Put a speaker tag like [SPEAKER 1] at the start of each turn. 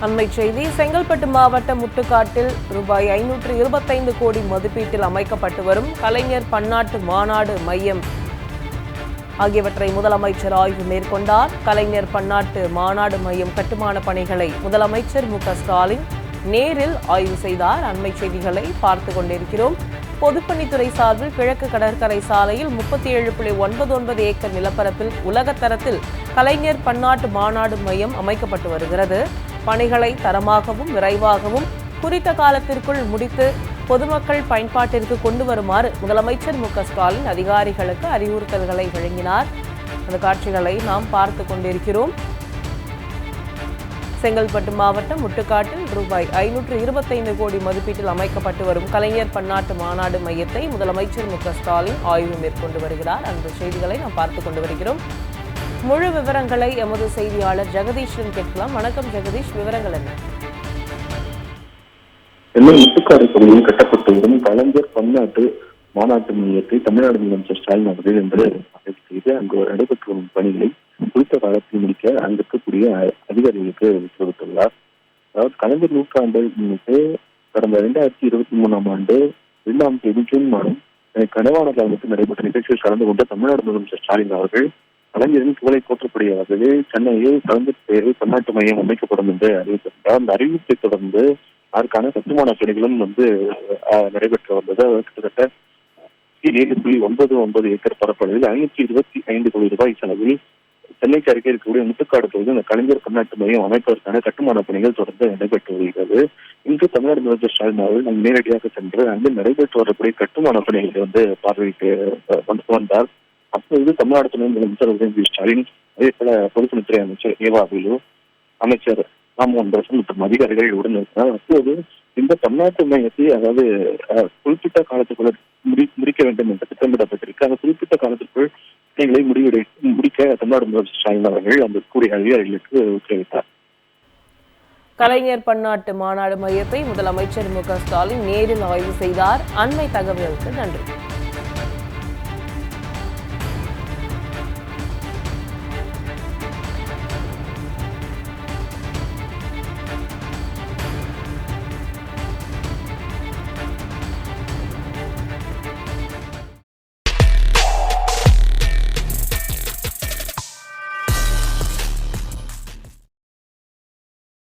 [SPEAKER 1] அண்மை செய்தி. செங்கல்பட்டு மாவட்டம் முட்டுக்காட்டில் ரூபாய் 525 கோடி மதிப்பீட்டில் அமைக்கப்பட்டு வரும் கலைஞர் பன்னாட்டு மாநாடு மையம் ஆகியவற்றை முதலமைச்சர் ஆய்வு மேற்கொண்டார். கலைஞர் பன்னாட்டு மாநாடு மையம் கட்டுமான பணிகளை முதலமைச்சர் மு.க.ஸ்டாலின் நேரில் ஆய்வு செய்தார். அண்மை செய்திகளை பார்த்து கொண்டிருக்கிறோம். பொதுப்பணித்துறை சார்பில் கிழக்கு கடற்கரை சாலையில் 37.99 ஏக்கர் நிலப்பரப்பில் உலகத்தரத்தில் கலைஞர் பன்னாட்டு மாநாடு மையம் அமைக்கப்பட்டு வருகிறது. பணிகளை தரமாகவும் விரைவாகவும் குறித்த காலத்திற்குள் முடித்து பொதுமக்கள் பயன்பாட்டிற்கு கொண்டு வருமாறு முதலமைச்சர் மு.க.ஸ்டாலின் அதிகாரிகளுக்கு அறிவுறுத்தல்களை வழங்கினார். அந்த காட்சிகளை நாம் பார்த்து கொண்டிருக்கிறோம். செங்கல்பட்டு மாவட்டம் முட்டுக்காட்டில் ரூபாய் 525 கோடி மதிப்பீட்டில் அமைக்கப்பட்டு வரும் கலைஞர் பன்னாட்டு மாநாடு மையத்தை முதலமைச்சர் மு.க.ஸ்டாலின் ஆய்வு மேற்கொண்டு வருகிறார். அந்த செய்திகளை நாம் பார்த்து கொண்டு வருகிறோம். முழு விவரங்களை எமது செய்தியாளர் ஜெகதீஷன் கேட்கலாம். வணக்கம் ஜெகதீஷ், விவரங்கள் என்ன?
[SPEAKER 2] முட்டுக்காடு பகுதியில் கட்டப்பட்டு வரும் கலைஞர் பன்னாட்டு மாநாட்டு மையத்தை தமிழ்நாடு முதலமைச்சர் ஸ்டாலின் அவர்கள் என்று ஆய்வு செய்து அங்கு நடைபெற்று வரும் பணிகளை குறித்த காலத்தில் முடிக்க அங்கு இருக்கக்கூடிய அதிகாரிகளுக்கு உத்தரவிட்டுள்ளார். அதாவது கலைஞர் நூற்றாண்டை முன்னிட்டு கடந்த 2023 ஆண்டு 2ஆம் தேதி ஜூன் மாதம் கனவான காலத்தில் நடைபெற்ற நிகழ்ச்சியில் கலந்து கொண்ட தமிழ்நாடு முதலமைச்சர் ஸ்டாலின் அவர்கள் கலைஞரின் புகழை போற்றக்கூடிய வகையில் சென்னையில் கலைஞர் பெயரில் பன்னாட்டு மையம் அமைக்கப்படும் என்று அறிவித்திருந்தார். அந்த அறிவிப்பை தொடர்ந்து அதற்கான கட்டுமான பணிகளும் நடைபெற்று வந்தது. கிட்டத்தட்ட 7.99 ஏக்கர் பரப்பளவில் 525 கோடி ரூபாய் செலவில் சென்னைக்கு அருகே இருக்கக்கூடிய முட்டுக்காடு பகுதியில் இந்த கலைஞர் பன்னாட்டு மையம் அமைப்பதற்கான கட்டுமான பணிகள் தொடர்ந்து நடைபெற்று வருகிறது. இன்று தமிழ்நாடு முதலமைச்சர் ஸ்டாலின் அவர்கள் நேரடியாக சென்று அங்கு நடைபெற்று வரக்கூடிய கட்டுமான பணிகளை பார்வையிட்டு வந்தார். அப்போது தமிழ்நாடு துணை முதலமைச்சர் உதயநிதி ஸ்டாலின், அதே போல பொதுப்பணித்துறை அமைச்சர் ஏவா வேலு, அமைச்சர் ராமமோகன் மற்றும் அதிகாரிகள் உடன் இருக்கிறார். அப்போது இந்த பன்னாட்டு மையத்தை அதாவது குறிப்பிட்ட காலத்துக்குள்ள முடிக்க வேண்டும் என்று திட்டமிடப்பட்டிருக்கு. அந்த குறிப்பிட்ட காலத்திற்குள் பணிகளை முடிக்க தமிழ்நாடு முதலமைச்சர் ஸ்டாலின் அவர்கள் அந்த கூடிய அதிகாரிகளுக்கு உத்தரவிட்டார்.
[SPEAKER 1] கலைஞர் பன்னாட்டு மாநாடு மையத்தை முதலமைச்சர் மு.க.ஸ்டாலின் நேரில் ஆய்வு செய்தார். அண்மை தகவலுக்கு நன்றி.